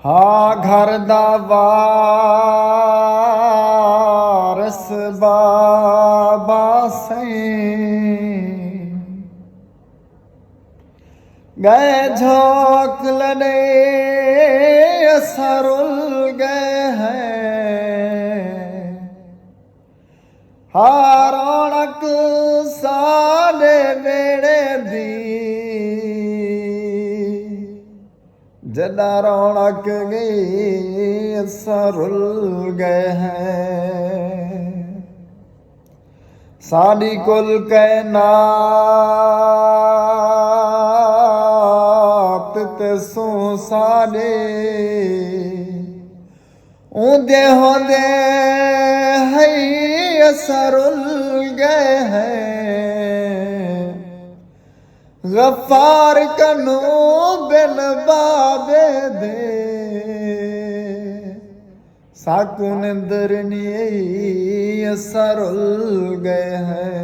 ਹਾਂ ਘਰ ਦਾ ਵਾਰਸ ਬਾਬਾ ਸੈਂ गए झोंक लने असरुल गए हैं रौनक साडे वेड़े दी जदा रौनक गई असरुल गए हैं साडी कुल कहना ते सो साडे ऊंदे होंदे है असरुल गए हैं गफ्फार कनो बिन बाबे दे साकुन दरनी असरुल गए हैं